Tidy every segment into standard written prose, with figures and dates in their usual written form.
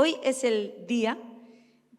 Hoy es el día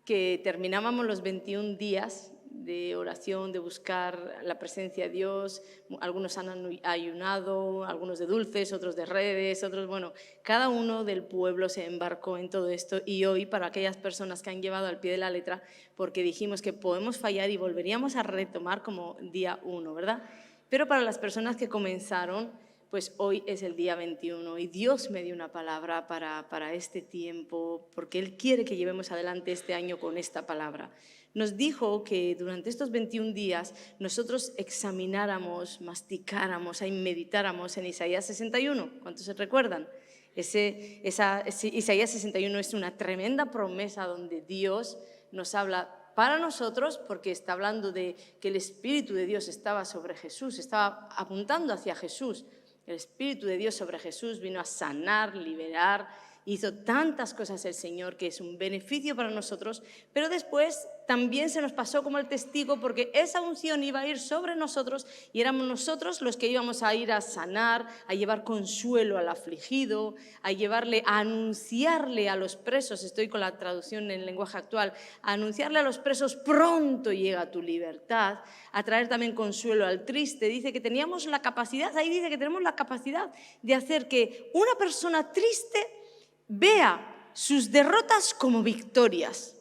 que terminábamos los 21 días de oración, de buscar la presencia de Dios. Algunos han ayunado, algunos de dulces, otros de redes, otros, bueno, cada uno del pueblo se embarcó en todo esto. Y hoy, para aquellas personas que han llevado al pie de la letra, porque dijimos que podemos fallar y volveríamos a retomar como día 1, ¿verdad? Pero para las personas que comenzaron, pues hoy es el día 21 y Dios me dio una palabra para este tiempo, porque Él quiere que llevemos adelante este año con esta palabra. Nos dijo que durante estos 21 días nosotros examináramos, masticáramos y meditáramos en Isaías 61. ¿Cuántos se recuerdan? Isaías 61 es una tremenda promesa donde Dios nos habla para nosotros, porque está hablando de que el Espíritu de Dios estaba sobre Jesús, estaba apuntando hacia Jesús. El Espíritu de Dios sobre Jesús vino a sanar, liberar, hizo tantas cosas el Señor que es un beneficio para nosotros, pero después también se nos pasó como el testigo, porque esa unción iba a ir sobre nosotros y éramos nosotros los que íbamos a ir a sanar, a llevar consuelo al afligido, a anunciarle a los presos, estoy con la traducción en lenguaje actual, a anunciarle a los presos: pronto llega tu libertad, a traer también consuelo al triste. Dice que teníamos la capacidad, ahí dice que tenemos la capacidad de hacer que una persona triste vea sus derrotas como victorias.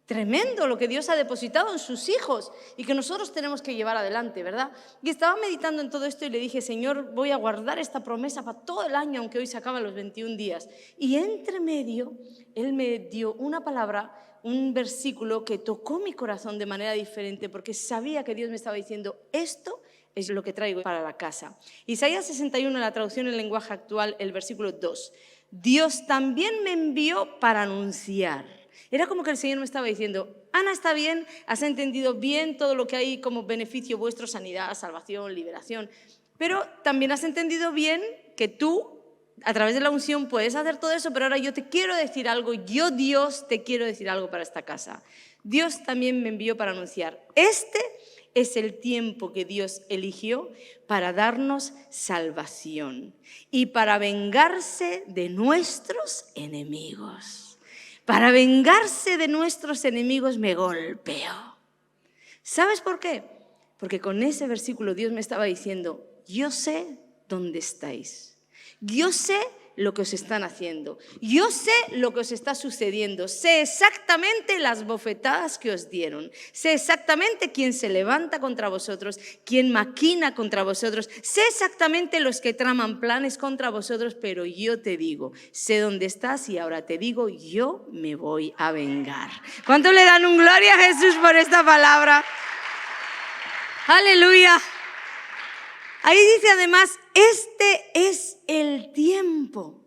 Tremendo lo que Dios ha depositado en sus hijos y que nosotros tenemos que llevar adelante, ¿verdad? Y estaba meditando en todo esto y le dije: Señor, voy a guardar esta promesa para todo el año, aunque hoy se acaban los 21 días. Y entre medio, Él me dio una palabra, un versículo que tocó mi corazón de manera diferente, porque sabía que Dios me estaba diciendo: esto es lo que traigo para la casa. Isaías 61, en la traducción en lenguaje actual, el versículo 2. Dios también me envió para anunciar. Era como que el Señor me estaba diciendo: Ana, está bien, has entendido bien todo lo que hay como beneficio vuestro, sanidad, salvación, liberación, pero también has entendido bien que tú, a través de la unción, puedes hacer todo eso, pero ahora yo te quiero decir algo, yo, Dios, te quiero decir algo para esta casa. Dios también me envió para anunciar. Este es el tiempo que Dios eligió para darnos salvación y para vengarse de nuestros enemigos. Para vengarse de nuestros enemigos me golpeó. ¿Sabes por qué? Porque con ese versículo Dios me estaba diciendo: yo sé dónde estáis. Yo sé lo que os están haciendo. Yo sé lo que os está sucediendo. Sé exactamente las bofetadas que os dieron. Sé exactamente quién se levanta contra vosotros, quién maquina contra vosotros. Sé exactamente los que traman planes contra vosotros, pero yo te digo, sé dónde estás y ahora te digo, yo me voy a vengar. ¿Cuánto le dan un gloria a Jesús por esta palabra? ¡Aleluya! Ahí dice además: este es el tiempo.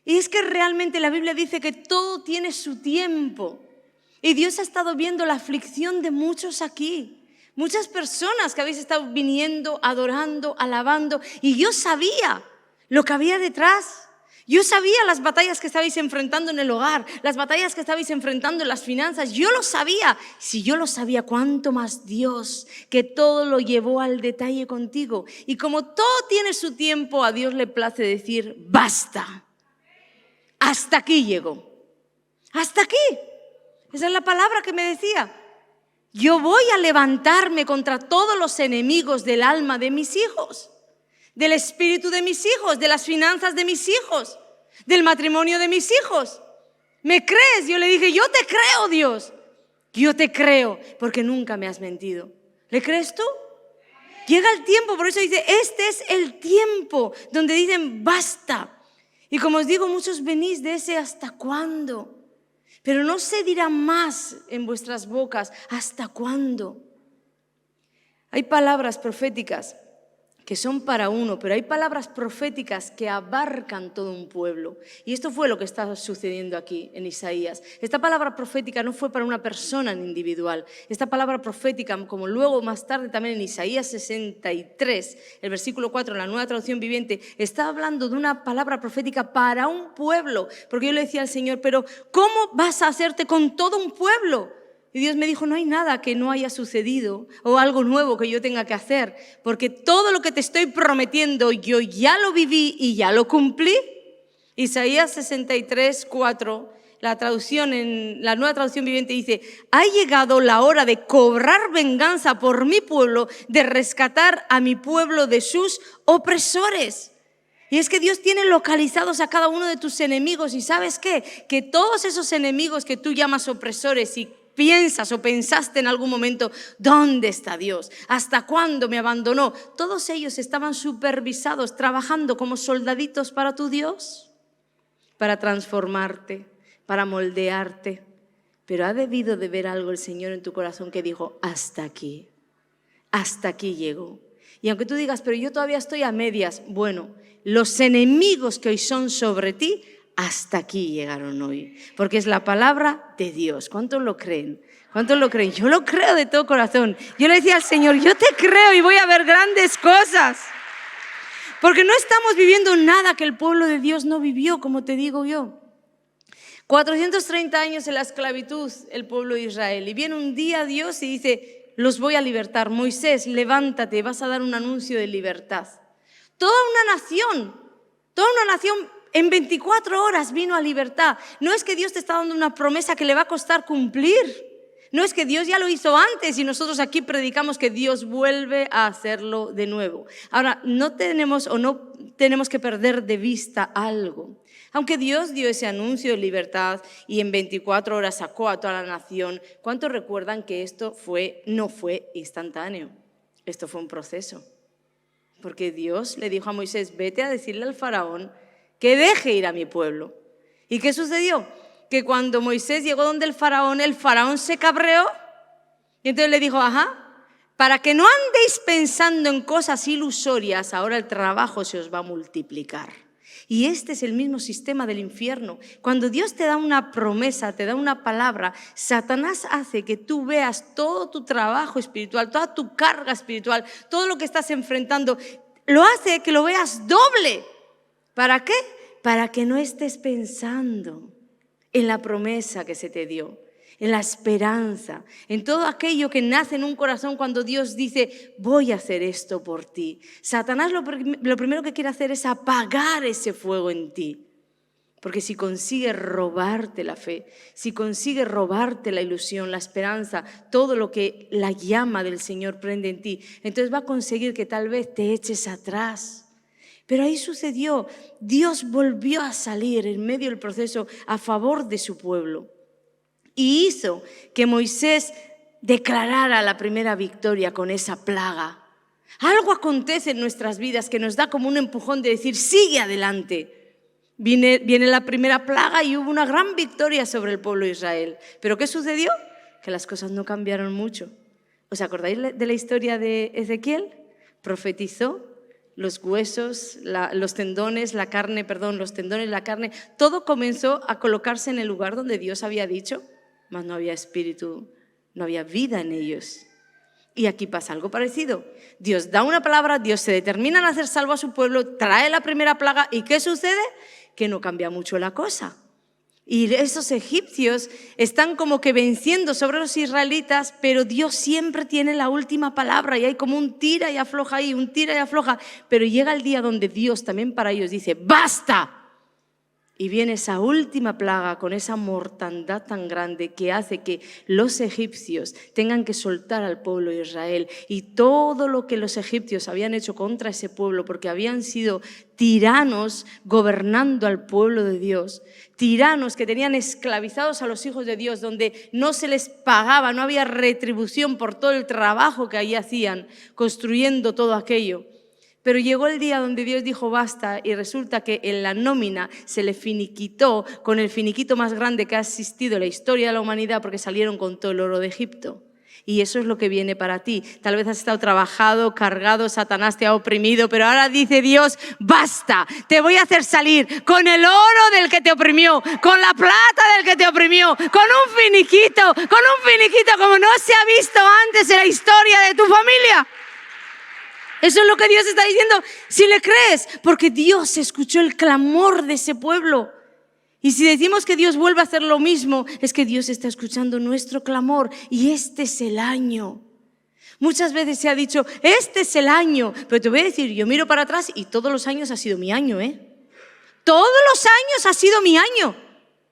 Y es que realmente la Biblia dice que todo tiene su tiempo. Y Dios ha estado viendo la aflicción de muchos aquí. Muchas personas que habéis estado viniendo, adorando, alabando. Y yo sabía lo que había detrás. Yo sabía las batallas que estabais enfrentando en el hogar, las batallas que estabais enfrentando en las finanzas. Yo lo sabía. Si yo lo sabía, ¿cuánto más Dios, que todo lo llevó al detalle contigo? Y como todo tiene su tiempo, a Dios le place decir: basta. Hasta aquí llegó. Hasta aquí. Esa es la palabra que me decía. Yo voy a levantarme contra todos los enemigos del alma de mis hijos, del espíritu de mis hijos, de las finanzas de mis hijos, del matrimonio de mis hijos. ¿Me crees? Yo le dije: yo te creo, Dios. Yo te creo, porque nunca me has mentido. ¿Le crees tú? Llega el tiempo, por eso dice: este es el tiempo, donde dicen basta. Y como os digo, muchos venís de ese ¿hasta cuándo? Pero no se dirá más en vuestras bocas ¿hasta cuándo? Hay palabras proféticas que son para uno, pero hay palabras proféticas que abarcan todo un pueblo. Y esto fue lo que está sucediendo aquí en Isaías. Esta palabra profética no fue para una persona en individual. Esta palabra profética, como luego más tarde también en Isaías 63, el versículo 4, en la Nueva Traducción Viviente, está hablando de una palabra profética para un pueblo. Porque yo le decía al Señor: pero ¿cómo vas a hacerte con todo un pueblo? Y Dios me dijo: no hay nada que no haya sucedido o algo nuevo que yo tenga que hacer, porque todo lo que te estoy prometiendo yo ya lo viví y ya lo cumplí. Isaías 63, 4, la traducción, en la Nueva Traducción Viviente dice: ha llegado la hora de cobrar venganza por mi pueblo, de rescatar a mi pueblo de sus opresores. Y es que Dios tiene localizados a cada uno de tus enemigos. ¿Y sabes qué? Que todos esos enemigos que tú llamas opresores y piensas o pensaste en algún momento, ¿dónde está Dios? ¿Hasta cuándo me abandonó? Todos ellos estaban supervisados, trabajando como soldaditos para tu Dios, para transformarte, para moldearte. Pero ha debido de ver algo el Señor en tu corazón que dijo: hasta aquí llego. Y aunque tú digas: pero yo todavía estoy a medias, bueno, los enemigos que hoy son sobre ti, hasta aquí llegaron hoy, porque es la palabra de Dios. ¿Cuántos lo creen? ¿Cuántos lo creen? Yo lo creo de todo corazón. Yo le decía al Señor: yo te creo y voy a ver grandes cosas, porque no estamos viviendo nada que el pueblo de Dios no vivió, como te digo yo. 430 años en la esclavitud el pueblo de Israel, y viene un día Dios y dice: los voy a libertar. Moisés, levántate, vas a dar un anuncio de libertad. Toda una nación en 24 horas vino a libertad. No es que Dios te está dando una promesa que le va a costar cumplir. No es que Dios ya lo hizo antes y nosotros aquí predicamos que Dios vuelve a hacerlo de nuevo. Ahora, no tenemos que perder de vista algo. Aunque Dios dio ese anuncio de libertad y en 24 horas sacó a toda la nación, ¿cuántos recuerdan que esto no fue instantáneo? Esto fue un proceso. Porque Dios le dijo a Moisés: vete a decirle al faraón que deje ir a mi pueblo. ¿Y qué sucedió? Que cuando Moisés llegó donde el faraón se cabreó y entonces le dijo: para que no andéis pensando en cosas ilusorias, ahora el trabajo se os va a multiplicar. Y este es el mismo sistema del infierno. Cuando Dios te da una promesa, te da una palabra, Satanás hace que tú veas todo tu trabajo espiritual, toda tu carga espiritual, todo lo que estás enfrentando, lo hace que lo veas doble. ¿Para qué? Para que no estés pensando en la promesa que se te dio, en la esperanza, en todo aquello que nace en un corazón cuando Dios dice: voy a hacer esto por ti. Satanás lo primero que quiere hacer es apagar ese fuego en ti. Porque si consigue robarte la fe, si consigue robarte la ilusión, la esperanza, todo lo que la llama del Señor prende en ti, entonces va a conseguir que tal vez te eches atrás. Pero ahí sucedió, Dios volvió a salir en medio del proceso a favor de su pueblo. Y hizo que Moisés declarara la primera victoria con esa plaga. Algo acontece en nuestras vidas que nos da como un empujón de decir: sigue adelante. Viene la primera plaga y hubo una gran victoria sobre el pueblo de Israel. ¿Pero qué sucedió? Que las cosas no cambiaron mucho. ¿Os acordáis de la historia de Ezequiel? Profetizó. Los huesos, los tendones, la carne, todo comenzó a colocarse en el lugar donde Dios había dicho, mas no había espíritu, no había vida en ellos. Y aquí pasa algo parecido. Dios da una palabra, Dios se determina en hacer salvo a su pueblo, trae la primera plaga, ¿y qué sucede? Que no cambia mucho la cosa. Y esos egipcios están como que venciendo sobre los israelitas, pero Dios siempre tiene la última palabra y hay como un tira y afloja ahí, un tira y afloja. Pero llega el día donde Dios también para ellos dice: ¡basta! Y viene esa última plaga con esa mortandad tan grande que hace que los egipcios tengan que soltar al pueblo de Israel. Y todo lo que los egipcios habían hecho contra ese pueblo, porque habían sido tiranos gobernando al pueblo de Dios, tiranos que tenían esclavizados a los hijos de Dios, donde no se les pagaba, no había retribución por todo el trabajo que allí hacían, construyendo todo aquello. Pero llegó el día donde Dios dijo: basta, y resulta que en la nómina se le finiquitó con el finiquito más grande que ha existido en la historia de la humanidad, porque salieron con todo el oro de Egipto. Y eso es lo que viene para ti. Tal vez has estado trabajado, cargado, Satanás te ha oprimido, pero ahora dice Dios: basta, te voy a hacer salir con el oro del que te oprimió, con la plata del que te oprimió, con un finiquito como no se ha visto antes en la historia de tu familia. Eso es lo que Dios está diciendo, si le crees, porque Dios escuchó el clamor de ese pueblo. Y si decimos que Dios vuelve a hacer lo mismo, es que Dios está escuchando nuestro clamor y este es el año. Muchas veces se ha dicho: este es el año, pero te voy a decir, yo miro para atrás y todos los años ha sido mi año, Todos los años ha sido mi año.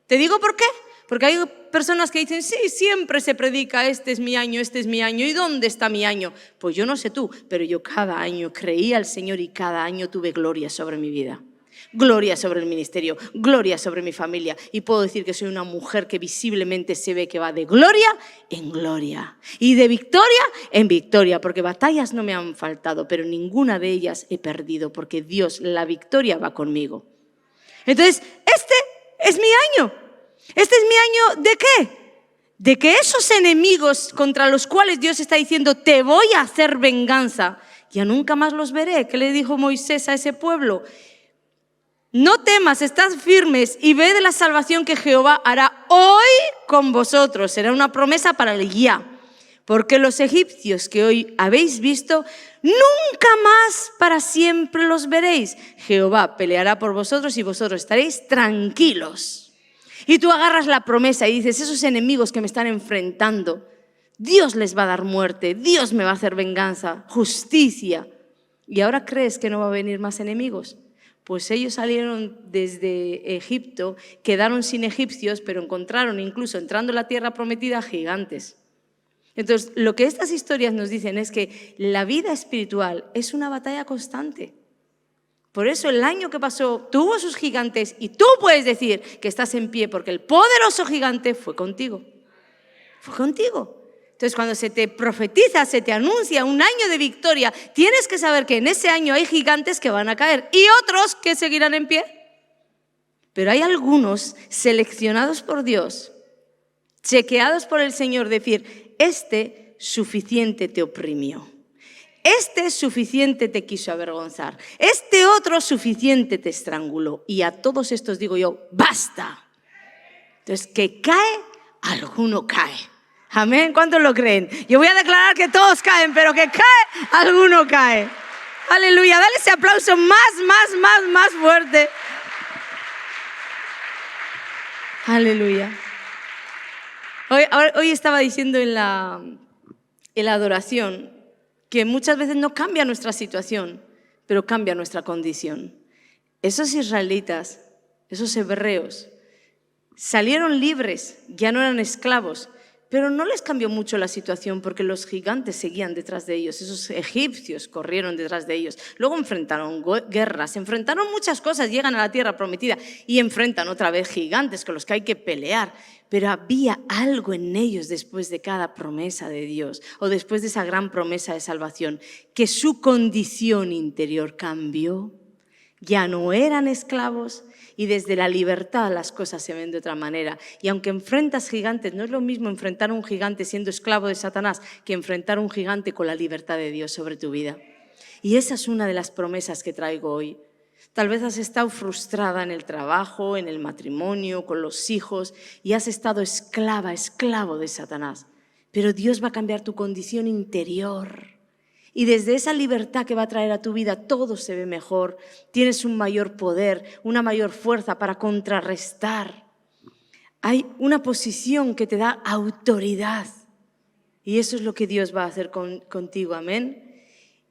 ¿Te digo por qué? Porque hay personas que dicen, sí, siempre se predica, este es mi año, ¿y dónde está mi año? Pues yo no sé tú, pero yo cada año creí al Señor y cada año tuve gloria sobre mi vida. Gloria sobre el ministerio, gloria sobre mi familia. Y puedo decir que soy una mujer que visiblemente se ve que va de gloria en gloria y de victoria en victoria, porque batallas no me han faltado, pero ninguna de ellas he perdido, porque Dios, la victoria va conmigo. Entonces, este es mi año. ¿Este es mi año de qué? De que esos enemigos contra los cuales Dios está diciendo, te voy a hacer venganza, ya nunca más los veré. ¿Qué le dijo Moisés a ese pueblo? No temas, estad firmes y ve de la salvación que Jehová hará hoy con vosotros. Será una promesa para el ya. Porque los egipcios que hoy habéis visto, nunca más para siempre los veréis. Jehová peleará por vosotros y vosotros estaréis tranquilos. Y tú agarras la promesa y dices, esos enemigos que me están enfrentando, Dios les va a dar muerte, Dios me va a hacer venganza, justicia. ¿Y ahora crees que no va a venir más enemigos? Pues ellos salieron desde Egipto, quedaron sin egipcios, pero encontraron incluso entrando en la tierra prometida gigantes. Entonces, lo que estas historias nos dicen es que la vida espiritual es una batalla constante. Por eso el año que pasó tuvo sus gigantes y tú puedes decir que estás en pie porque el poderoso gigante fue contigo. Fue contigo. Entonces, cuando se te profetiza, se te anuncia un año de victoria, tienes que saber que en ese año hay gigantes que van a caer y otros que seguirán en pie. Pero hay algunos seleccionados por Dios, chequeados por el Señor, decir, este suficiente te oprimió. Este suficiente te quiso avergonzar. Este otro suficiente te estranguló. Y a todos estos digo yo, basta. Entonces, que cae, alguno cae. Amén, ¿cuántos lo creen? Yo voy a declarar que todos caen, pero que cae, alguno cae. Aleluya, dale ese aplauso más fuerte. Aleluya. Hoy estaba diciendo en la adoración que muchas veces no cambia nuestra situación, pero cambia nuestra condición. Esos israelitas, esos hebreos, salieron libres, ya no eran esclavos, pero no les cambió mucho la situación porque los gigantes seguían detrás de ellos, esos egipcios corrieron detrás de ellos. Luego enfrentaron guerras, enfrentaron muchas cosas, llegan a la tierra prometida y enfrentan otra vez gigantes con los que hay que pelear. Pero había algo en ellos después de cada promesa de Dios o después de esa gran promesa de salvación, que su condición interior cambió. Ya no eran esclavos y desde la libertad las cosas se ven de otra manera. Y aunque enfrentas gigantes, no es lo mismo enfrentar a un gigante siendo esclavo de Satanás que enfrentar a un gigante con la libertad de Dios sobre tu vida. Y esa es una de las promesas que traigo hoy. Tal vez has estado frustrada en el trabajo, en el matrimonio, con los hijos y has estado esclavo de Satanás. Pero Dios va a cambiar tu condición interior. Y desde esa libertad que va a traer a tu vida todo se ve mejor. Tienes un mayor poder, una mayor fuerza para contrarrestar. Hay una posición que te da autoridad. Y eso es lo que Dios va a hacer contigo, amén.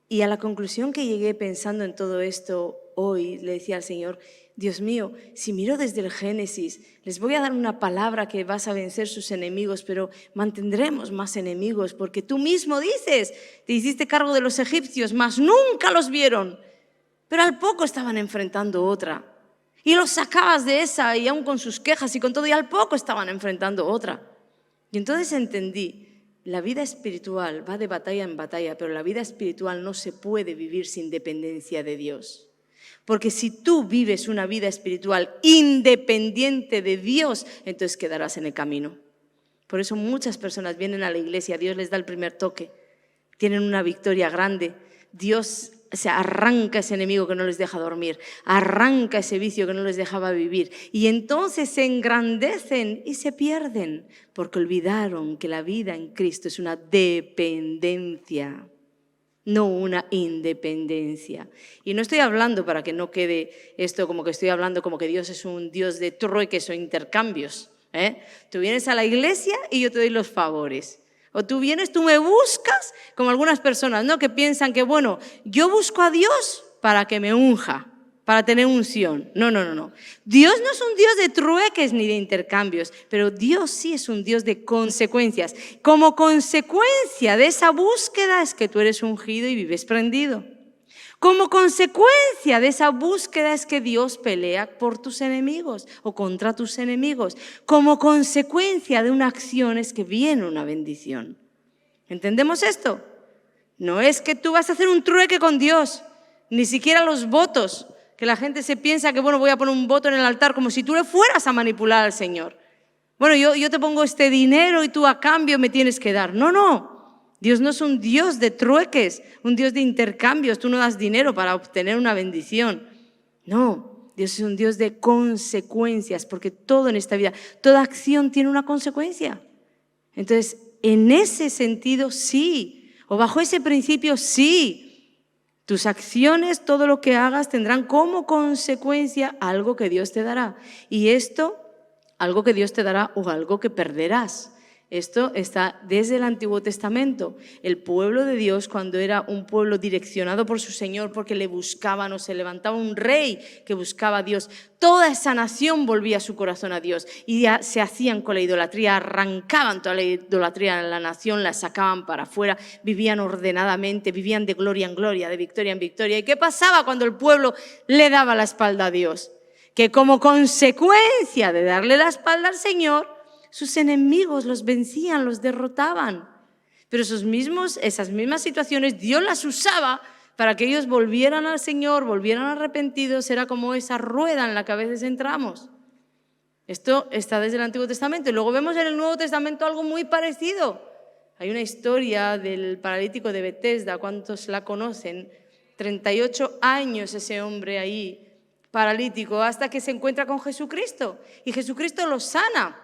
Y a la conclusión que llegué pensando en todo esto hoy, le decía al Señor, Dios mío, si miro desde el Génesis, les voy a dar una palabra que vas a vencer sus enemigos, pero mantendremos más enemigos, porque tú mismo dices, te hiciste cargo de los egipcios, mas nunca los vieron, pero al poco estaban enfrentando otra. Y los sacabas de esa, y aún con sus quejas y con todo, y al poco estaban enfrentando otra. Y entonces entendí, la vida espiritual va de batalla en batalla, pero la vida espiritual no se puede vivir sin dependencia de Dios. Porque si tú vives una vida espiritual independiente de Dios, entonces quedarás en el camino. Por eso muchas personas vienen a la iglesia, Dios les da el primer toque, tienen una victoria grande, Dios arranca ese enemigo que no les deja dormir, arranca ese vicio que no les dejaba vivir y entonces se engrandecen y se pierden porque olvidaron que la vida en Cristo es una dependencia. No una independencia. Y no estoy hablando para que no quede esto como que estoy hablando como que Dios es un Dios de trueques o intercambios. Tú vienes a la iglesia y yo te doy los favores. O tú vienes, tú me buscas, como algunas personas, ¿no? Que piensan que, bueno, yo busco a Dios para que me unja, para tener unción. No, no, no, no. Dios no es un Dios de trueques ni de intercambios, pero Dios sí es un Dios de consecuencias. Como consecuencia de esa búsqueda es que tú eres ungido y vives prendido. Como consecuencia de esa búsqueda es que Dios pelea por tus enemigos o contra tus enemigos. Como consecuencia de una acción es que viene una bendición. ¿Entendemos esto? No es que tú vas a hacer un trueque con Dios, ni siquiera los votos, que la gente se piensa que, bueno, voy a poner un voto en el altar como si tú le fueras a manipular al Señor. Bueno, yo te pongo este dinero y tú a cambio me tienes que dar. No, no. Dios no es un Dios de trueques, un Dios de intercambios. Tú no das dinero para obtener una bendición. No, Dios es un Dios de consecuencias, porque todo en esta vida, toda acción tiene una consecuencia. Entonces, en ese sentido, sí, o bajo ese principio, sí. Tus acciones, todo lo que hagas, tendrán como consecuencia algo que Dios te dará. Y esto, algo que Dios te dará o algo que perderás. Esto está desde el Antiguo Testamento. El pueblo de Dios, cuando era un pueblo direccionado por su Señor porque le buscaban o se levantaba un rey que buscaba a Dios, toda esa nación volvía su corazón a Dios y ya se hacían con la idolatría, arrancaban toda la idolatría en la nación, la sacaban para afuera, vivían ordenadamente, vivían de gloria en gloria, de victoria en victoria. ¿Y qué pasaba cuando el pueblo le daba la espalda a Dios? Que como consecuencia de darle la espalda al Señor, sus enemigos los vencían, los derrotaban. Pero esas mismas situaciones Dios las usaba para que ellos volvieran al Señor, volvieran arrepentidos. Era como esa rueda en la que a veces entramos. Esto está desde el Antiguo Testamento. Y luego vemos en el Nuevo Testamento algo muy parecido. Hay una historia del paralítico de Betesda, ¿cuántos la conocen? 38 años ese hombre ahí, paralítico, hasta que se encuentra con Jesucristo. Y Jesucristo lo sana.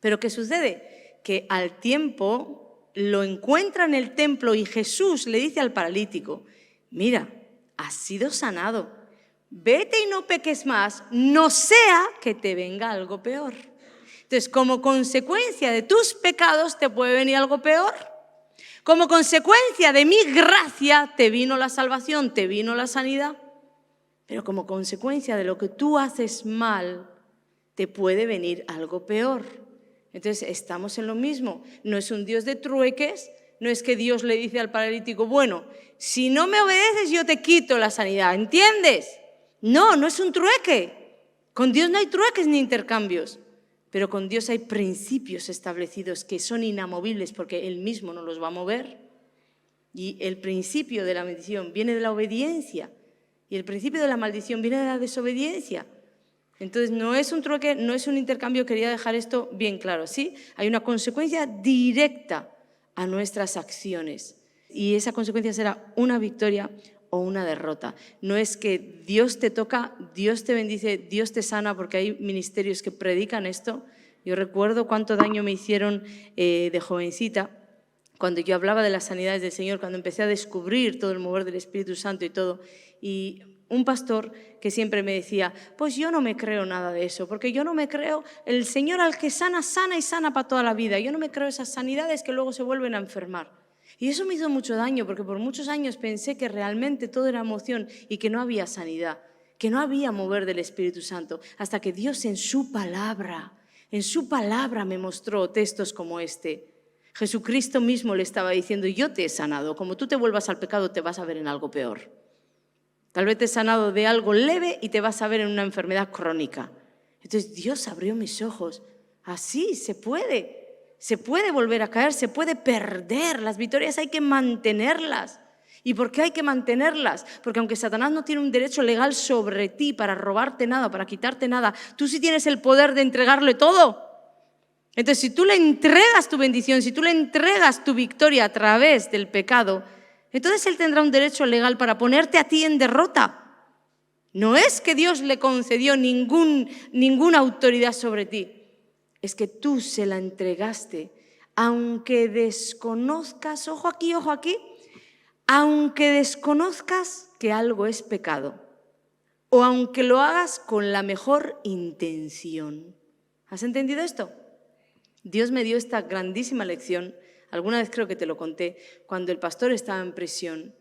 Pero ¿qué sucede? Que al tiempo lo encuentra en el templo y Jesús le dice al paralítico, mira, has sido sanado, vete y no peques más, no sea que te venga algo peor. Entonces, como consecuencia de tus pecados te puede venir algo peor. Como consecuencia de mi gracia te vino la salvación, te vino la sanidad. Pero como consecuencia de lo que tú haces mal, te puede venir algo peor. Entonces estamos en lo mismo. No es un Dios de trueques, no es que Dios le dice al paralítico, bueno, si no me obedeces yo te quito la sanidad, ¿entiendes? No, no es un trueque. Con Dios no hay trueques ni intercambios, pero con Dios hay principios establecidos que son inamovibles porque Él mismo no los va a mover. Y el principio de la bendición viene de la obediencia y el principio de la maldición viene de la desobediencia. Entonces, no es un trueque, no es un intercambio, quería dejar esto bien claro, ¿sí? Hay una consecuencia directa a nuestras acciones y esa consecuencia será una victoria o una derrota. No es que Dios te toca, Dios te bendice, Dios te sana, porque hay ministerios que predican esto. Yo recuerdo cuánto daño me hicieron de jovencita, cuando yo hablaba de las sanidades del Señor, cuando empecé a descubrir todo el mover del Espíritu Santo y todo, y un pastor que siempre me decía, pues yo no me creo nada de eso, porque yo no me creo, el Señor al que sana, sana y sana para toda la vida. Yo no me creo esas sanidades que luego se vuelven a enfermar. Y eso me hizo mucho daño, porque por muchos años pensé que realmente todo era emoción y que no había sanidad, que no había mover del Espíritu Santo, hasta que Dios en su palabra me mostró textos como este. Jesucristo mismo le estaba diciendo, yo te he sanado, como tú te vuelvas al pecado te vas a ver en algo peor. Tal vez te he sanado de algo leve y te vas a ver en una enfermedad crónica. Entonces Dios abrió mis ojos. Así se puede volver a caer, se puede perder. Las victorias hay que mantenerlas. ¿Y por qué hay que mantenerlas? Porque aunque Satanás no tiene un derecho legal sobre ti para robarte nada, para quitarte nada, tú sí tienes el poder de entregarle todo. Entonces, si tú le entregas tu bendición, si tú le entregas tu victoria a través del pecado, entonces Él tendrá un derecho legal para ponerte a ti en derrota. No es que Dios le concedió ninguna autoridad sobre ti, es que tú se la entregaste, aunque desconozcas, ojo aquí, aunque desconozcas que algo es pecado, o aunque lo hagas con la mejor intención. ¿Has entendido esto? Dios me dio esta grandísima lección, alguna vez creo que te lo conté, cuando el pastor estaba en prisión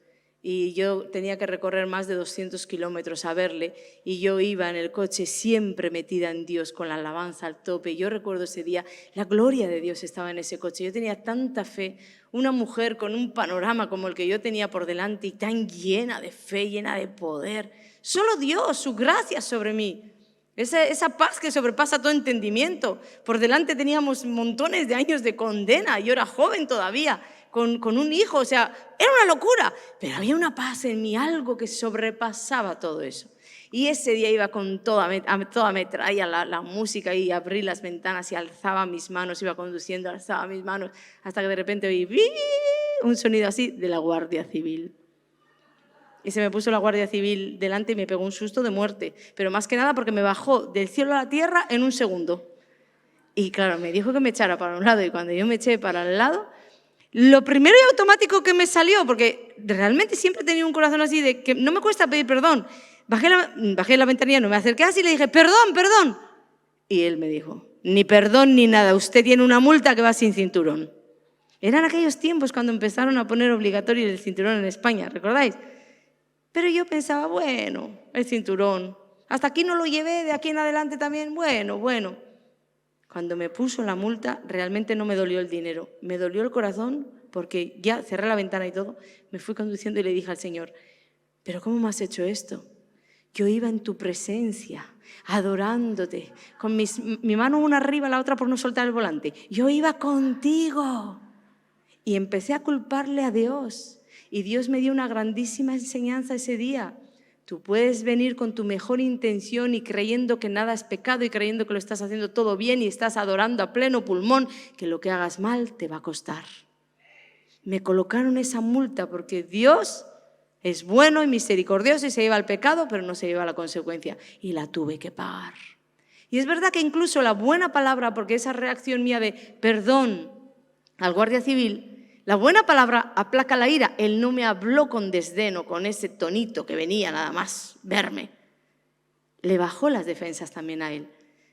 y yo tenía que recorrer más de 200 kilómetros a verle, y yo iba en el coche siempre metida en Dios, con la alabanza al tope. Yo recuerdo ese día, la gloria de Dios estaba en ese coche. Yo tenía tanta fe, una mujer con un panorama como el que yo tenía por delante y tan llena de fe, llena de poder. Solo Dios, su gracia sobre mí. Esa paz que sobrepasa todo entendimiento. Por delante teníamos montones de años de condena. Yo era joven todavía, con un hijo. O sea, era una locura. Pero había una paz en mí, algo que sobrepasaba todo eso. Y ese día iba con toda metralla la música y abrí las ventanas y alzaba mis manos, iba conduciendo, alzaba mis manos, hasta que de repente oí un sonido así de la Guardia Civil. Y se me puso la Guardia Civil delante y me pegó un susto de muerte. Pero más que nada porque me bajó del cielo a la tierra en un segundo. Y claro, me dijo que me echara para un lado. Y cuando yo me eché para el lado, lo primero y automático que me salió, porque realmente siempre he tenido un corazón así de que no me cuesta pedir perdón. Bajé la ventanilla, no me acerqué así y le dije, perdón, perdón. Y él me dijo, ni perdón ni nada, usted tiene una multa que va sin cinturón. Eran aquellos tiempos cuando empezaron a poner obligatorio el cinturón en España, ¿recordáis? Pero yo pensaba, bueno, el cinturón, hasta aquí no lo llevé, de aquí en adelante también, bueno. Cuando me puso la multa, realmente no me dolió el dinero, me dolió el corazón, porque ya cerré la ventana y todo, me fui conduciendo y le dije al Señor, ¿pero cómo me has hecho esto? Yo iba en tu presencia, adorándote, con mi mano una arriba, la otra por no soltar el volante. Yo iba contigo y empecé a culparle a Dios. Y Dios me dio una grandísima enseñanza ese día. Tú puedes venir con tu mejor intención y creyendo que nada es pecado y creyendo que lo estás haciendo todo bien y estás adorando a pleno pulmón, que lo que hagas mal te va a costar. Me colocaron esa multa porque Dios es bueno y misericordioso y se lleva el pecado, pero no se lleva la consecuencia. Y la tuve que pagar. Y es verdad que incluso la buena palabra, porque esa reacción mía de perdón al guardia civil, la buena palabra aplaca la ira. Él no me habló con desdén o con ese tonito que venía nada más verme. Le bajó las defensas también a él,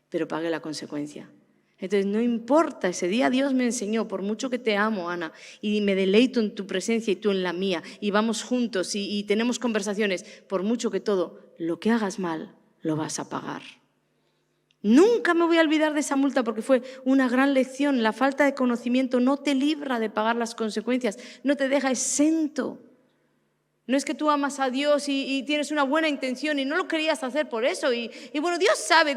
pero pagué la consecuencia. Entonces no importa, ese día Dios me enseñó, por mucho que te amo, Ana, y me deleito en tu presencia y tú en la mía, y vamos juntos y tenemos conversaciones, por mucho que todo, lo que hagas mal, lo vas a pagar. Nunca me voy a olvidar de esa multa porque fue una gran lección. La falta de conocimiento no te libra de pagar las consecuencias, no te deja exento. No es que tú amas a Dios y tienes una buena intención y no lo querías hacer por eso. Y bueno, Dios sabe,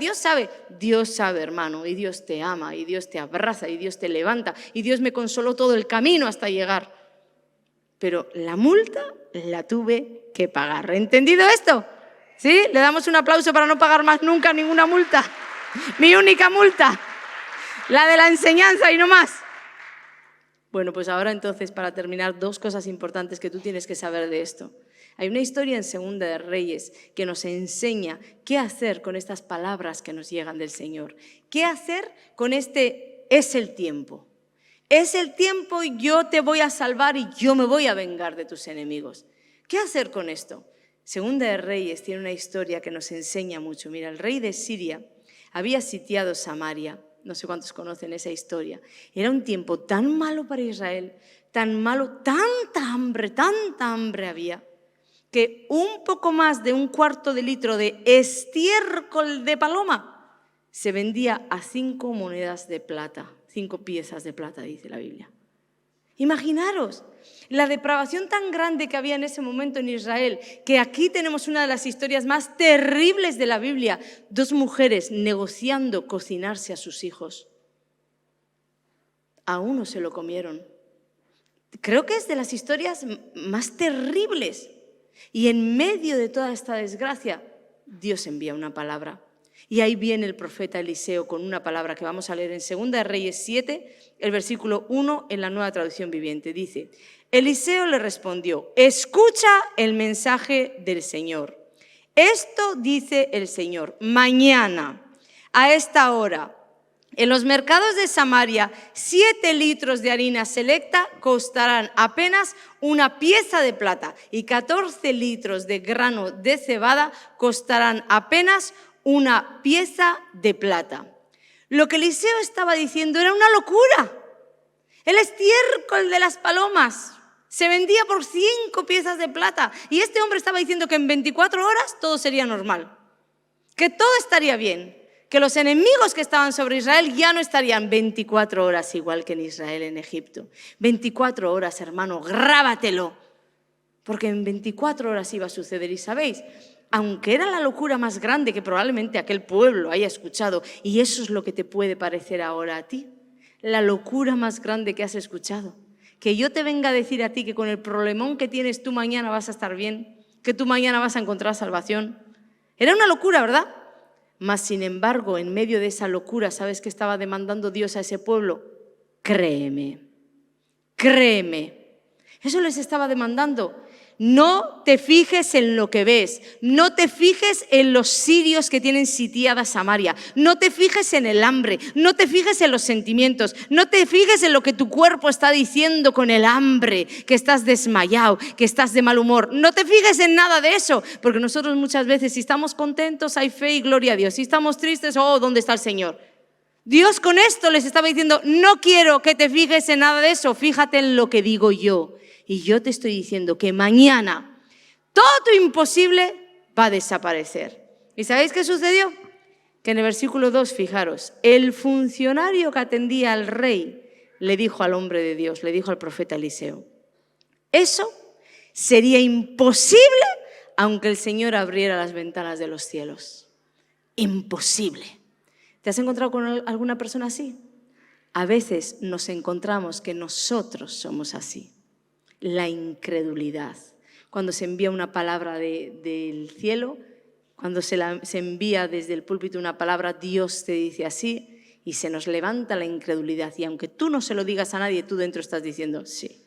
hermano, y Dios te ama, y Dios te abraza, y Dios te levanta, y Dios me consoló todo el camino hasta llegar. Pero la multa la tuve que pagar. ¿Entendido esto? ¿Sí? Le damos un aplauso para no pagar más nunca ninguna multa. Mi única multa, la de la enseñanza y no más. Bueno, pues ahora entonces, para terminar, dos cosas importantes que tú tienes que saber de esto. Hay una historia en Segunda de Reyes que nos enseña qué hacer con estas palabras que nos llegan del Señor. ¿Qué hacer con este es el tiempo? Es el tiempo y yo te voy a salvar y yo me voy a vengar de tus enemigos. ¿Qué hacer con esto? Segunda de Reyes tiene una historia que nos enseña mucho. Mira, el rey de Siria había sitiado Samaria, no sé cuántos conocen esa historia. Era un tiempo tan malo para Israel, tan malo, tanta hambre había, que un poco más de un cuarto de litro de estiércol de paloma se vendía a 5 monedas de plata, 5 piezas de plata, dice la Biblia. Imaginaros la depravación tan grande que había en ese momento en Israel, que aquí tenemos una de las historias más terribles de la Biblia, 2 mujeres negociando cocinarse a sus hijos. A uno se lo comieron. Creo que es de las historias más terribles. Y en medio de toda esta desgracia, Dios envía una palabra. Y ahí viene el profeta Eliseo con una palabra que vamos a leer en 2 de Reyes 7, el versículo 1 en la Nueva Traducción Viviente. Dice, Eliseo le respondió, escucha el mensaje del Señor. Esto dice el Señor, mañana a esta hora, en los mercados de Samaria, 7 litros de harina selecta costarán apenas una pieza de plata y 14 litros de grano de cebada costarán apenas una pieza de plata. Lo que Eliseo estaba diciendo era una locura. El estiércol de las palomas Se vendía por 5 piezas de plata. Y este hombre estaba diciendo que en 24 horas todo sería normal, que todo estaría bien, que los enemigos que estaban sobre Israel ya no estarían 24 horas igual que en Israel, en Egipto. 24 horas, hermano, grábatelo, porque en 24 horas iba a suceder. Y sabéis, aunque era la locura más grande que probablemente aquel pueblo haya escuchado, y eso es lo que te puede parecer ahora a ti, la locura más grande que has escuchado, que yo te venga a decir a ti que con el problemón que tienes tú mañana vas a estar bien, que tú mañana vas a encontrar salvación. Era una locura, ¿verdad? Mas, sin embargo, en medio de esa locura, ¿sabes qué estaba demandando Dios a ese pueblo? Créeme, créeme. Eso les estaba demandando. No te fijes en lo que ves, no te fijes en los sirios que tienen sitiada Samaria, no te fijes en el hambre, no te fijes en los sentimientos, no te fijes en lo que tu cuerpo está diciendo con el hambre, que estás desmayado, que estás de mal humor. No te fijes en nada de eso, porque nosotros muchas veces, si estamos contentos, hay fe y gloria a Dios. Si estamos tristes, oh, ¿dónde está el Señor? Dios con esto les estaba diciendo, no quiero que te fijes en nada de eso, fíjate en lo que digo yo. Y yo te estoy diciendo que mañana todo tu imposible va a desaparecer. ¿Y sabéis qué sucedió? Que en el versículo 2, fijaros, el funcionario que atendía al rey le dijo al hombre de Dios, le dijo al profeta Eliseo, eso sería imposible aunque el Señor abriera las ventanas de los cielos. Imposible. ¿Te has encontrado con alguna persona así? A veces nos encontramos que nosotros somos así. La incredulidad. Cuando se envía una palabra del cielo, cuando se envía desde el púlpito una palabra, Dios te dice así y se nos levanta la incredulidad. Y aunque tú no se lo digas a nadie, tú dentro estás diciendo, sí,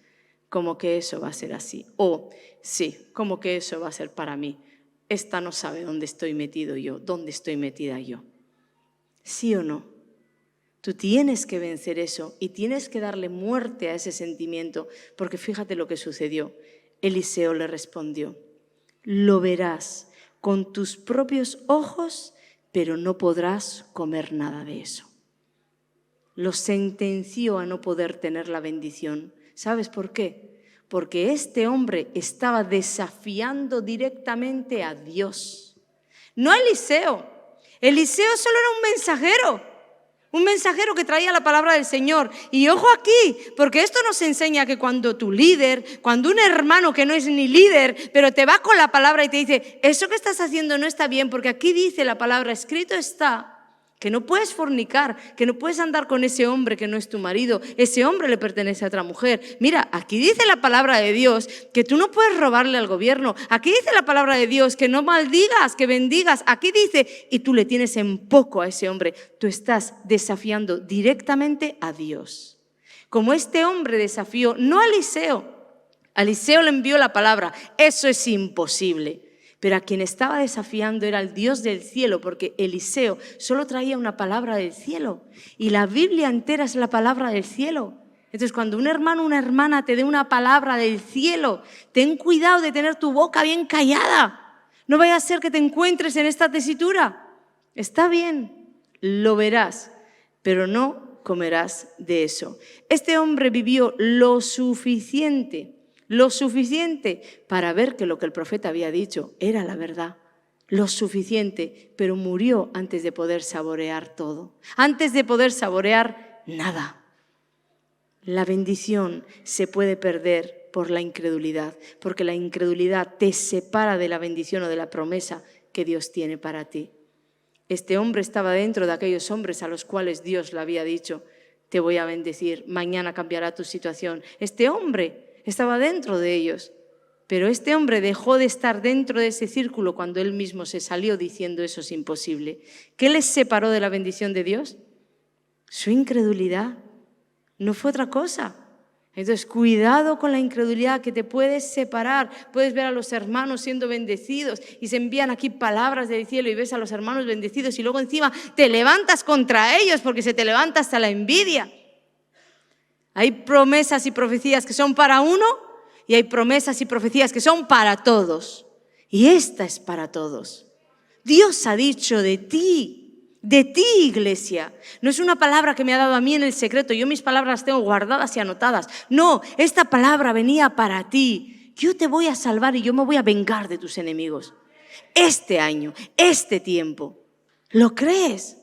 como que eso va a ser así. O sí, como que eso va a ser para mí. Esta no sabe dónde estoy metido yo, dónde estoy metida yo. ¿Sí o no? Tú tienes que vencer eso y tienes que darle muerte a ese sentimiento, porque fíjate lo que sucedió. Eliseo le respondió, lo verás con tus propios ojos, pero no podrás comer nada de eso. Lo sentenció a no poder tener la bendición. ¿Sabes por qué? Porque este hombre estaba desafiando directamente a Dios, no a Eliseo. Eliseo solo era un mensajero que traía la palabra del Señor. Y ojo aquí, porque esto nos enseña que cuando tu líder, cuando un hermano que no es ni líder, pero te va con la palabra y te dice, eso que estás haciendo no está bien, porque aquí dice la palabra, escrito está, que no puedes fornicar, que no puedes andar con ese hombre que no es tu marido, ese hombre le pertenece a otra mujer. Mira, aquí dice la palabra de Dios que tú no puedes robarle al gobierno, aquí dice la palabra de Dios que no maldigas, que bendigas, aquí dice, y tú le tienes en poco a ese hombre, tú estás desafiando directamente a Dios. Como este hombre desafió, no a Eliseo le envió la palabra, eso es imposible. Pero a quien estaba desafiando era el Dios del cielo, porque Eliseo solo traía una palabra del cielo. Y la Biblia entera es la palabra del cielo. Entonces, cuando un hermano o una hermana te dé una palabra del cielo, ten cuidado de tener tu boca bien callada. No vaya a ser que te encuentres en esta tesitura. Está bien, lo verás, pero no comerás de eso. Este hombre vivió lo suficiente para ver que lo que el profeta había dicho era la verdad, lo suficiente, pero murió antes de poder saborear todo, antes de poder saborear nada. La bendición se puede perder por la incredulidad, porque la incredulidad te separa de la bendición o de la promesa que Dios tiene para ti. Este hombre estaba dentro de aquellos hombres a los cuales Dios le había dicho, te voy a bendecir, mañana cambiará tu situación. Este hombre estaba dentro de ellos, pero este hombre dejó de estar dentro de ese círculo cuando él mismo se salió diciendo eso es imposible. ¿Qué les separó de la bendición de Dios? Su incredulidad, no fue otra cosa. Entonces, cuidado con la incredulidad que te puedes separar. Puedes ver a los hermanos siendo bendecidos y se envían aquí palabras del cielo y ves a los hermanos bendecidos y luego encima te levantas contra ellos porque se te levanta hasta la envidia. Hay promesas y profecías que son para uno y hay promesas y profecías que son para todos. Y esta es para todos. Dios ha dicho de ti De ti, iglesia. No es una palabra que me ha dado a mí en el secreto. Yo mis palabras las tengo guardadas y anotadas. No, esta palabra venía para ti. Yo te voy a salvar y yo me voy a vengar de tus enemigos. Este año, este tiempo. ¿Lo crees?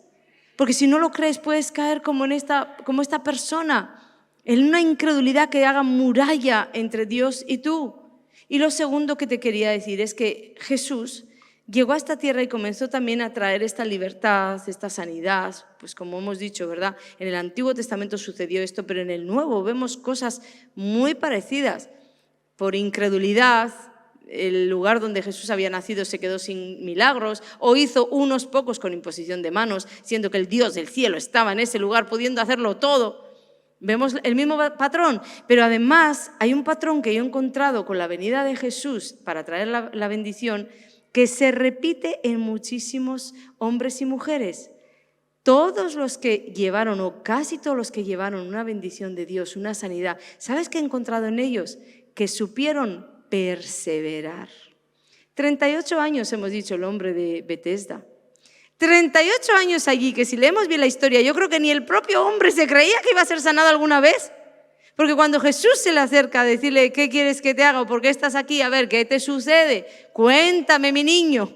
Porque si no lo crees puedes caer como esta persona, en una incredulidad que haga muralla entre Dios y tú. Y lo segundo que te quería decir es que Jesús llegó a esta tierra y comenzó también a traer esta libertad, esta sanidad, pues como hemos dicho, ¿verdad? En el Antiguo Testamento sucedió esto, pero en el Nuevo vemos cosas muy parecidas. Por incredulidad, el lugar donde Jesús había nacido se quedó sin milagros, o hizo unos pocos con imposición de manos, siendo que el Dios del cielo estaba en ese lugar pudiendo hacerlo todo. Vemos el mismo patrón, pero además hay un patrón que yo he encontrado con la venida de Jesús para traer la bendición, que se repite en muchísimos hombres y mujeres. Todos los que llevaron, o casi todos los que llevaron una bendición de Dios, una sanidad, ¿sabes qué he encontrado en ellos? Que supieron perseverar. 38 años hemos dicho el hombre de Betesda. 38 años allí, que si leemos bien la historia, yo creo que ni el propio hombre se creía que iba a ser sanado alguna vez. Porque cuando Jesús se le acerca a decirle, ¿qué quieres que te haga? ¿O por qué estás aquí? A ver, ¿qué te sucede? Cuéntame, mi niño.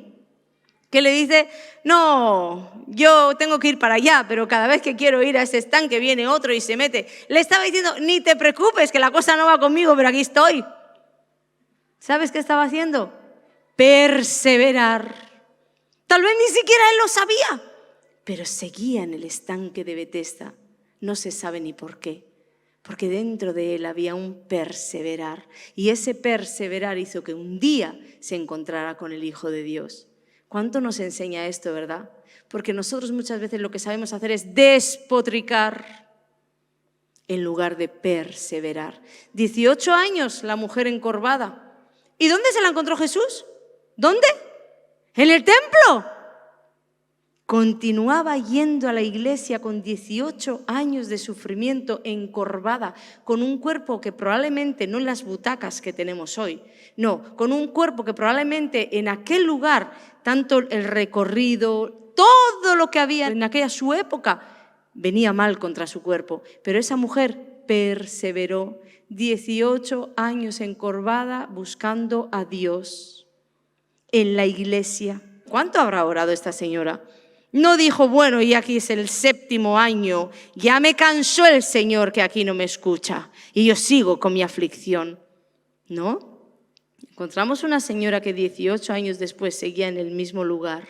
Que le dice, no, yo tengo que ir para allá, pero cada vez que quiero ir a ese estanque viene otro y se mete. Le estaba diciendo, ni te preocupes, que la cosa no va conmigo, pero aquí estoy. ¿Sabes qué estaba haciendo? Perseverar. Tal vez ni siquiera él lo sabía, pero seguía en el estanque de Betesda. No se sabe ni por qué. Porque dentro de él había un perseverar, y ese perseverar hizo que un día se encontrara con el Hijo de Dios. ¿Cuánto nos enseña esto, verdad? Porque nosotros muchas veces lo que sabemos hacer es despotricar en lugar de perseverar. 18 años la mujer encorvada. ¿Y dónde se la encontró Jesús? ¿Dónde? ¿En el templo? Continuaba yendo a la iglesia con 18 años de sufrimiento, encorvada, con un cuerpo que probablemente no en las butacas que tenemos hoy, no, con un cuerpo que probablemente en aquel lugar, tanto el recorrido, todo lo que había en aquella su época, venía mal contra su cuerpo. Pero esa mujer perseveró, 18 años encorvada buscando a Dios en la iglesia. ¿Cuánto habrá orado esta señora? No dijo, bueno, y aquí es el 7º año, ya me cansó el Señor que aquí no me escucha y yo sigo con mi aflicción. ¿No? Encontramos una señora que 18 años después seguía en el mismo lugar,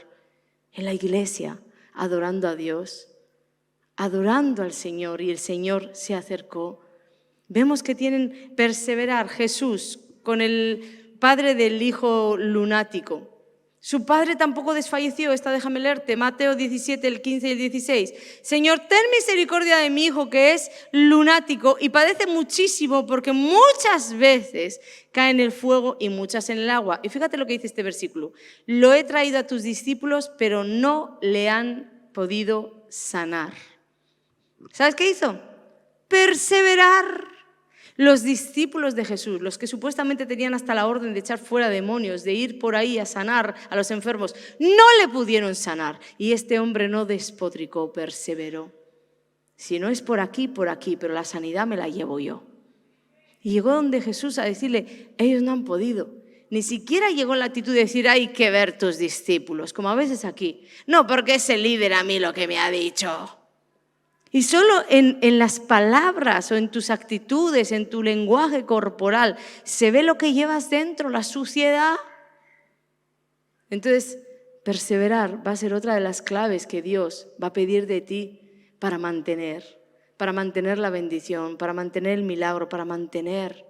en la iglesia, adorando a Dios, adorando al Señor, y el Señor se acercó. Vemos que tienen perseverar. Jesús con el padre del hijo lunático. Su padre tampoco desfalleció. Déjame leerte, Mateo 17, el 15 y el 16. Señor, ten misericordia de mi hijo que es lunático y padece muchísimo porque muchas veces cae en el fuego y muchas en el agua. Y fíjate lo que dice este versículo. Lo he traído a tus discípulos, pero no le han podido sanar. ¿Sabes qué hizo? Perseverar. Los discípulos de Jesús, los que supuestamente tenían hasta la orden de echar fuera demonios, de ir por ahí a sanar a los enfermos, no le pudieron sanar. Y este hombre no despotricó, perseveró. Si no es por aquí, pero la sanidad me la llevo yo. Y llegó donde Jesús a decirle, ellos no han podido. Ni siquiera llegó la actitud de decir, hay que ver tus discípulos, como a veces aquí. No, porque es el líder a mí lo que me ha dicho. Y solo en las palabras o en tus actitudes, en tu lenguaje corporal, se ve lo que llevas dentro, la suciedad. Entonces, perseverar va a ser otra de las claves que Dios va a pedir de ti para mantener la bendición, para mantener el milagro, para mantener.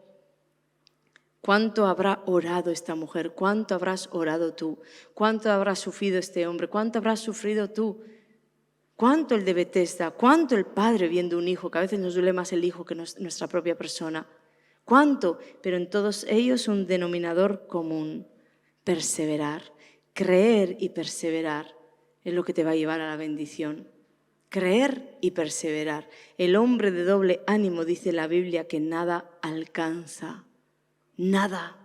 ¿Cuánto habrá orado esta mujer? ¿Cuánto habrás orado tú? ¿Cuánto habrá sufrido este hombre? ¿Cuánto habrás sufrido tú? ¿Cuánto el de Betesda? ¿Cuánto el padre viendo un hijo? Que a veces nos duele más el hijo que nuestra propia persona. ¿Cuánto? Pero en todos ellos un denominador común. Perseverar. Creer y perseverar es lo que te va a llevar a la bendición. Creer y perseverar. El hombre de doble ánimo, dice la Biblia, que nada alcanza. Nada.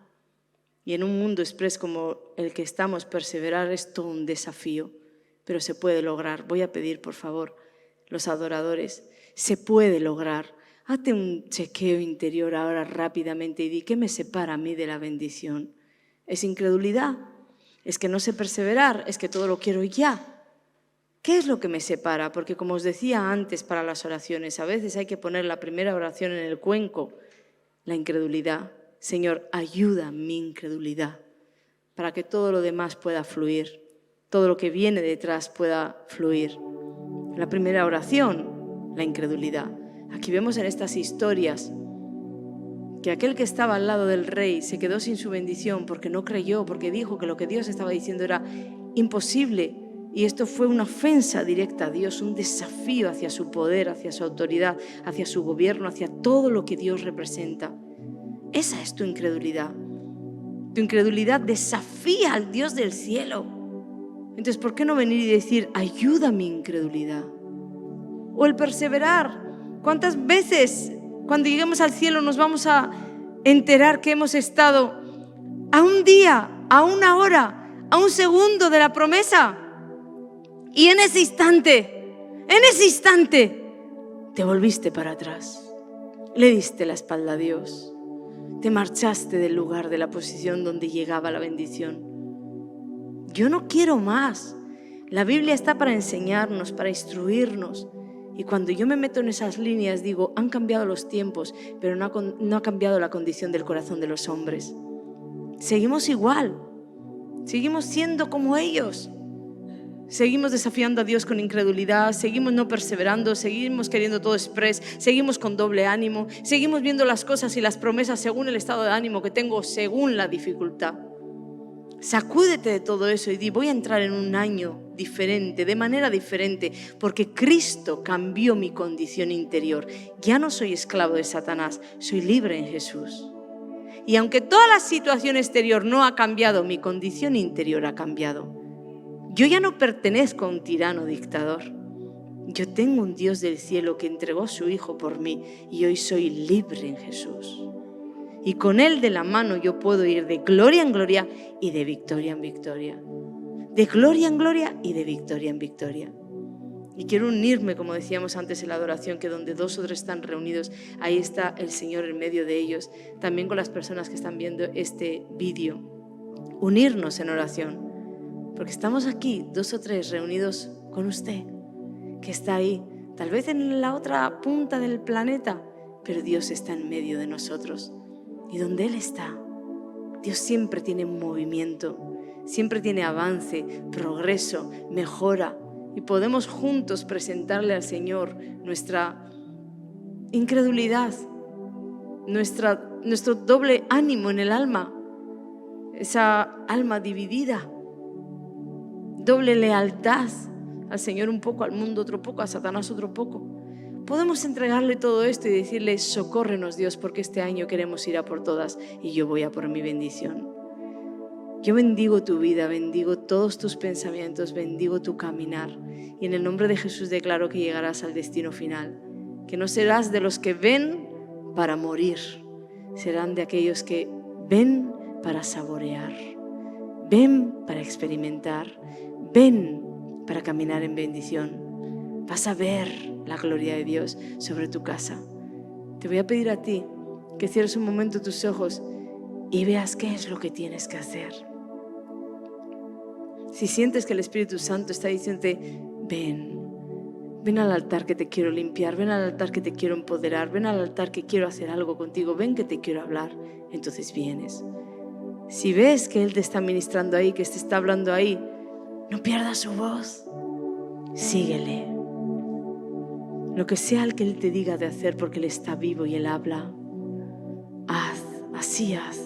Y en un mundo express como el que estamos, perseverar es todo un desafío. pero se puede lograr. Voy a pedir, por favor, los adoradores, se puede lograr. Hazte un chequeo interior ahora rápidamente y di, ¿qué me separa a mí de la bendición? ¿Es incredulidad? ¿Es que no sé perseverar? ¿Es que todo lo quiero ya? ¿Qué es lo que me separa? Porque como os decía antes para las oraciones, a veces hay que poner la primera oración en el cuenco, la incredulidad. Señor, ayuda mi incredulidad para que todo lo demás pueda fluir, todo lo que viene detrás pueda fluir. La primera oración, la incredulidad. Aquí vemos en estas historias que aquel que estaba al lado del rey se quedó sin su bendición porque no creyó, porque dijo que lo que Dios estaba diciendo era imposible. Y esto fue una ofensa directa a Dios, un desafío hacia su poder, hacia su autoridad, hacia su gobierno, hacia todo lo que Dios representa. Esa es tu incredulidad. Tu incredulidad desafía al Dios del cielo. Entonces, ¿por qué no venir y decir, ayuda mi incredulidad? O el perseverar. ¿Cuántas veces cuando lleguemos al cielo nos vamos a enterar que hemos estado a un día, a una hora, a un segundo de la promesa? Y en ese instante, te volviste para atrás, le diste la espalda a Dios, te marchaste del lugar, de la posición donde llegaba la bendición. Yo no quiero más. La Biblia está para enseñarnos, para instruirnos. Y cuando yo me meto en esas líneas digo, han cambiado los tiempos, pero no ha cambiado la condición del corazón de los hombres. Seguimos igual, seguimos siendo como ellos. Seguimos desafiando a Dios con incredulidad, seguimos no perseverando, seguimos queriendo todo express, seguimos con doble ánimo, seguimos viendo las cosas y las promesas según el estado de ánimo que tengo, según la dificultad. Sacúdete de todo eso y di, voy a entrar en un año diferente, de manera diferente, porque Cristo cambió mi condición interior. Ya no soy esclavo de Satanás, soy libre en Jesús. Y aunque toda la situación exterior no ha cambiado, mi condición interior ha cambiado. Yo ya no pertenezco a un tirano dictador. Yo tengo un Dios del cielo que entregó a su Hijo por mí y hoy soy libre en Jesús. Y con Él de la mano yo puedo ir de gloria en gloria y de victoria en victoria. De gloria en gloria y de victoria en victoria. Y quiero unirme, como decíamos antes en la adoración, que donde 2 o 3 están reunidos, ahí está el Señor en medio de ellos. También con las personas que están viendo este vídeo. Unirnos en oración. Porque estamos aquí, 2 o 3 reunidos con usted, que está ahí, tal vez en la otra punta del planeta, pero Dios está en medio de nosotros. Y donde Él está, Dios siempre tiene movimiento, siempre tiene avance, progreso, mejora. Y podemos juntos presentarle al Señor nuestra incredulidad, nuestro doble ánimo en el alma, esa alma dividida. Doble lealtad al Señor un poco, al mundo otro poco, a Satanás otro poco. Podemos entregarle todo esto y decirle, socórrenos Dios, porque este año queremos ir a por todas y yo voy a por mi bendición. Yo bendigo tu vida, bendigo todos tus pensamientos, bendigo tu caminar. Y en el nombre de Jesús declaro que llegarás al destino final. Que no serás de los que ven para morir, serán de aquellos que ven para saborear, ven para experimentar, ven para caminar en bendición. Vas a ver la gloria de Dios sobre tu casa. Te voy a pedir a ti que cierres un momento tus ojos y veas qué es lo que tienes que hacer. Si sientes que el Espíritu Santo está diciéndote, ven al altar que te quiero limpiar, ven al altar que te quiero empoderar, ven al altar que quiero hacer algo contigo, ven que te quiero hablar, entonces vienes. Si ves que Él te está ministrando ahí, que te está hablando ahí, no pierdas su voz, síguele. Lo que sea el que Él te diga de hacer, porque Él está vivo y Él habla, haz, así haz.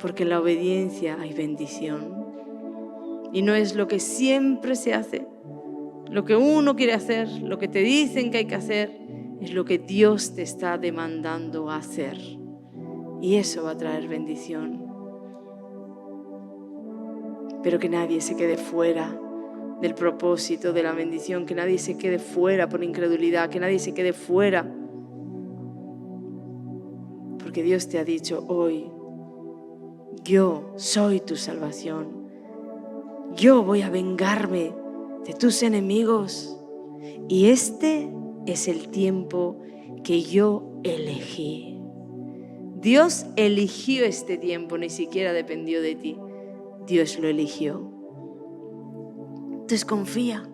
Porque en la obediencia hay bendición. Y no es lo que siempre se hace, lo que uno quiere hacer, lo que te dicen que hay que hacer, es lo que Dios te está demandando hacer. Y eso va a traer bendición. Pero que nadie se quede fuera del propósito de la bendición, que nadie se quede fuera por incredulidad, que nadie se quede fuera. Porque Dios te ha dicho hoy, yo soy tu salvación. yo voy a vengarme de tus enemigos. Y este es el tiempo que yo elegí. Dios eligió este tiempo, ni siquiera dependió de ti. Dios lo eligió. Entonces confía.